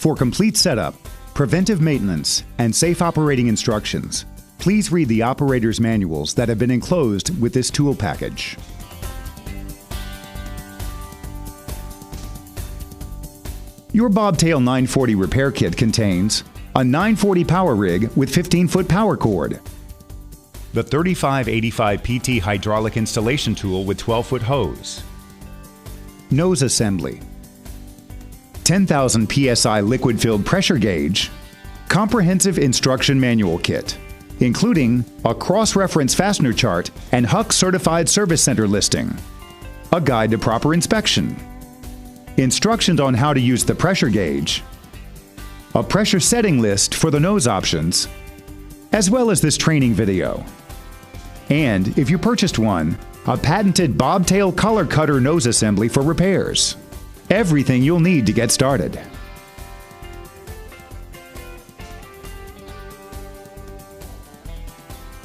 For complete setup, preventive maintenance, and safe operating instructions, please read the operator's manuals that have been enclosed with this tool package. Your BobTail 940 repair kit contains a 940 power rig with 15-foot power cord, the 3585 PT hydraulic installation tool with 12-foot hose, nose assembly, 10,000 psi liquid-filled pressure gauge, comprehensive instruction manual kit, including a cross-reference fastener chart and Huck certified service center listing, a guide to proper inspection, instructions on how to use the pressure gauge, a pressure setting list for the nose options, as well as this training video. And if you purchased one, a patented BobTail color cutter nose assembly for repairs. Everything you'll need to get started.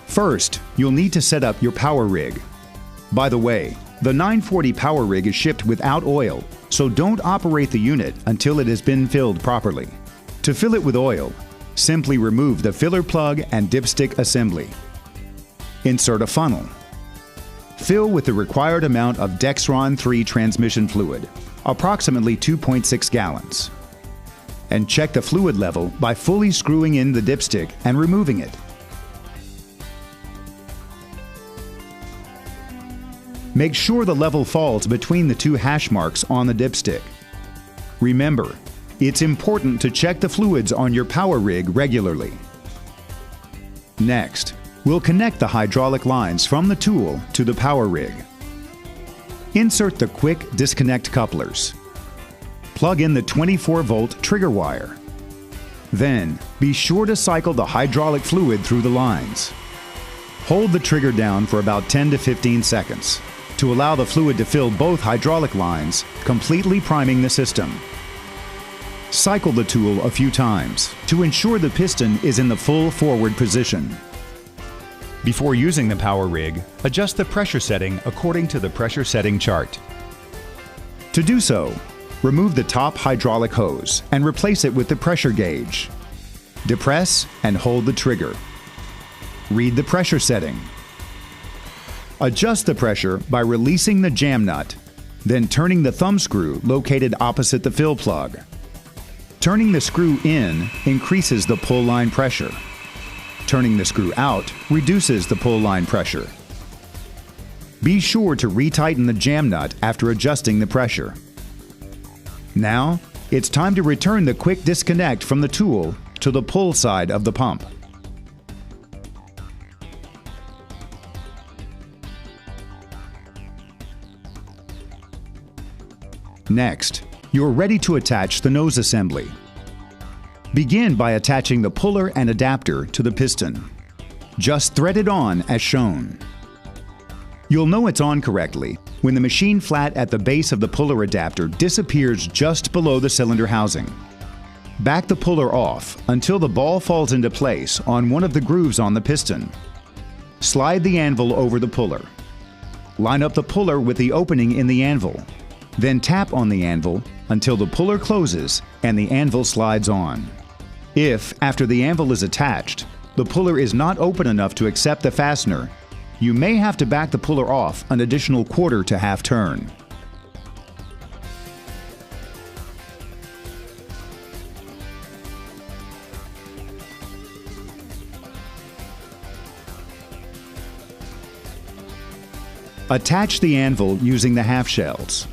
First, you'll need to set up your power rig. By the way, the 940 power rig is shipped without oil, so don't operate the unit until it has been filled properly. To fill it with oil, simply remove the filler plug and dipstick assembly. Insert a funnel. Fill with the required amount of Dexron 3 transmission fluid, approximately 2.6 gallons. And check the fluid level by fully screwing in the dipstick and removing it. Make sure the level falls between the two hash marks on the dipstick. Remember, it's important to check the fluids on your power rig regularly. Next, we'll connect the hydraulic lines from the tool to the power rig. Insert the quick disconnect couplers. Plug in the 24-volt trigger wire. Then, be sure to cycle the hydraulic fluid through the lines. Hold the trigger down for about 10 to 15 seconds to allow the fluid to fill both hydraulic lines, completely priming the system. Cycle the tool a few times to ensure the piston is in the full forward position. Before using the power rig, adjust the pressure setting according to the pressure setting chart. To do so, remove the top hydraulic hose and replace it with the pressure gauge. Depress and hold the trigger. Read the pressure setting. Adjust the pressure by releasing the jam nut, then turning the thumb screw located opposite the fill plug. Turning the screw in increases the pull line pressure. Turning the screw out reduces the pull line pressure. Be sure to retighten the jam nut after adjusting the pressure. Now, it's time to return the quick disconnect from the tool to the pull side of the pump. Next, you're ready to attach the nose assembly. Begin by attaching the puller and adapter to the piston. Just thread it on as shown. You'll know it's on correctly when the machine flat at the base of the puller adapter disappears just below the cylinder housing. Back the puller off until the ball falls into place on one of the grooves on the piston. Slide the anvil over the puller. Line up the puller with the opening in the anvil. Then tap on the anvil until the puller closes and the anvil slides on. If, after the anvil is attached, the puller is not open enough to accept the fastener, you may have to back the puller off an additional quarter to half turn. Attach the anvil using the half shells.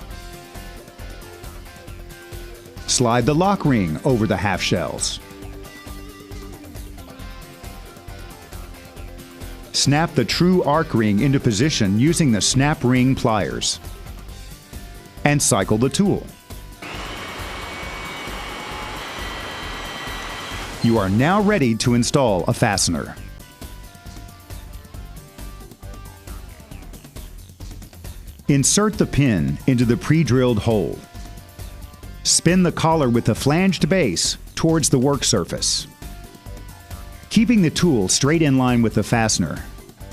Slide the lock ring over the half shells. Snap the true arc ring into position using the snap ring pliers. And cycle the tool. You are now ready to install a fastener. Insert the pin into the pre-drilled hole. Spin the collar with the flanged base towards the work surface. Keeping the tool straight in line with the fastener,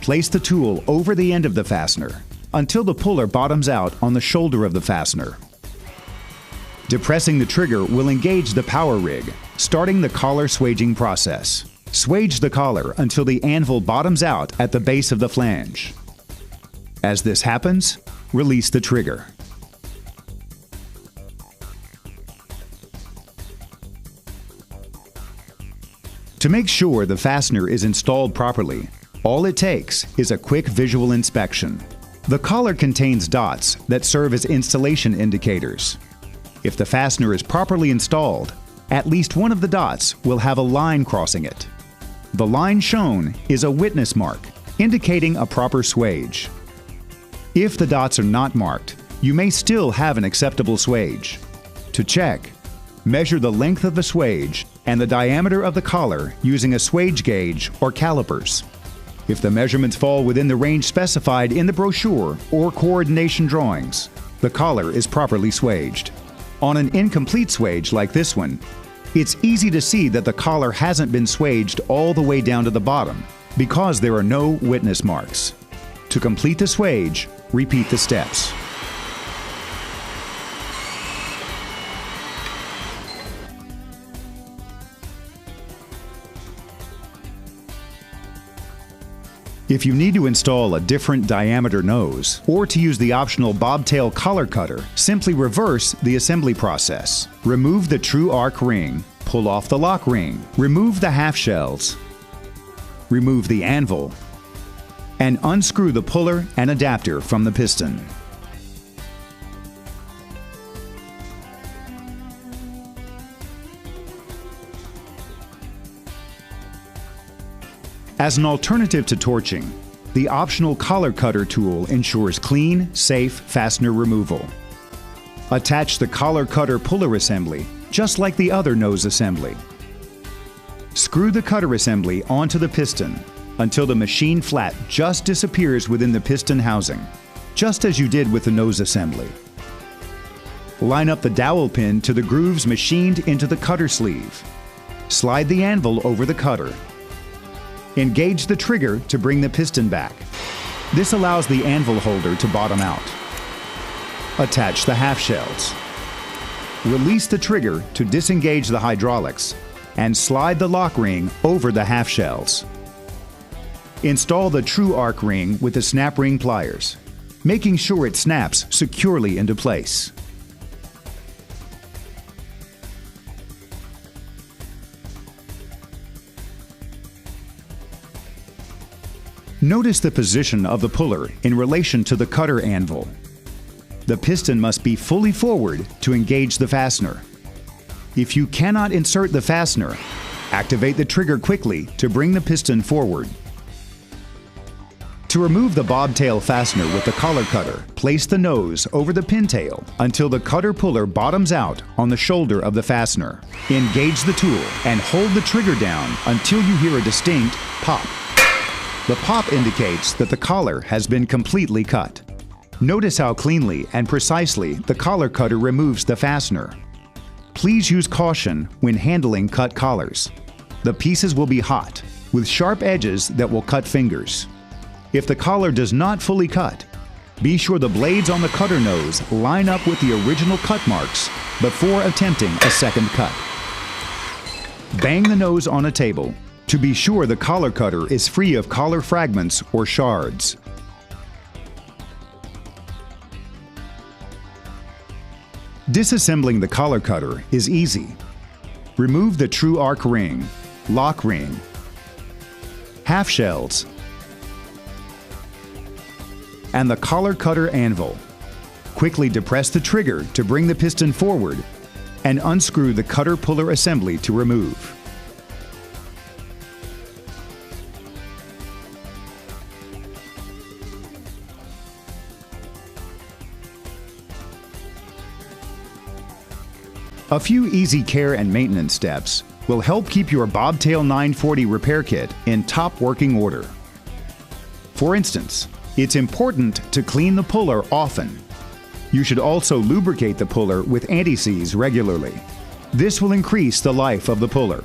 place the tool over the end of the fastener until the puller bottoms out on the shoulder of the fastener. Depressing the trigger will engage the power rig, starting the collar swaging process. Swage the collar until the anvil bottoms out at the base of the flange. As this happens, release the trigger. To make sure the fastener is installed properly, all it takes is a quick visual inspection. The collar contains dots that serve as installation indicators. If the fastener is properly installed, at least one of the dots will have a line crossing it. The line shown is a witness mark, indicating a proper swage. If the dots are not marked, you may still have an acceptable swage. To check, measure the length of the swage and the diameter of the collar using a swage gauge or calipers. If the measurements fall within the range specified in the brochure or coordination drawings, the collar is properly swaged. On an incomplete swage like this one, it's easy to see that the collar hasn't been swaged all the way down to the bottom because there are no witness marks. To complete the swage, repeat the steps. If you need to install a different diameter nose, or to use the optional BobTail collar cutter, simply reverse the assembly process. Remove the true arc ring, pull off the lock ring, remove the half shells, remove the anvil, and unscrew the puller and adapter from the piston. As an alternative to torching, the optional collar cutter tool ensures clean, safe fastener removal. Attach the collar cutter puller assembly, just like the other nose assembly. Screw the cutter assembly onto the piston until the machine flat just disappears within the piston housing, just as you did with the nose assembly. Line up the dowel pin to the grooves machined into the cutter sleeve. Slide the anvil over the cutter. Engage the trigger to bring the piston back. This allows the anvil holder to bottom out. Attach the half shells. Release the trigger to disengage the hydraulics and slide the lock ring over the half shells. Install the true arc ring with the snap ring pliers, making sure it snaps securely into place. Notice the position of the puller in relation to the cutter anvil. The piston must be fully forward to engage the fastener. If you cannot insert the fastener, activate the trigger quickly to bring the piston forward. To remove the bobtail fastener with the collar cutter, place the nose over the pintail until the cutter puller bottoms out on the shoulder of the fastener. Engage the tool and hold the trigger down until you hear a distinct pop. The pop indicates that the collar has been completely cut. Notice how cleanly and precisely the collar cutter removes the fastener. Please use caution when handling cut collars. The pieces will be hot, with sharp edges that will cut fingers. If the collar does not fully cut, be sure the blades on the cutter nose line up with the original cut marks before attempting a second cut. Bang the nose on a table to be sure the collar cutter is free of collar fragments or shards. Disassembling the collar cutter is easy. Remove the true arc ring, lock ring, half shells, and the collar cutter anvil. Quickly depress the trigger to bring the piston forward and unscrew the cutter puller assembly to remove. A few easy care and maintenance steps will help keep your BobTail 940 repair kit in top working order. For instance, it's important to clean the puller often. You should also lubricate the puller with anti-seize regularly. This will increase the life of the puller.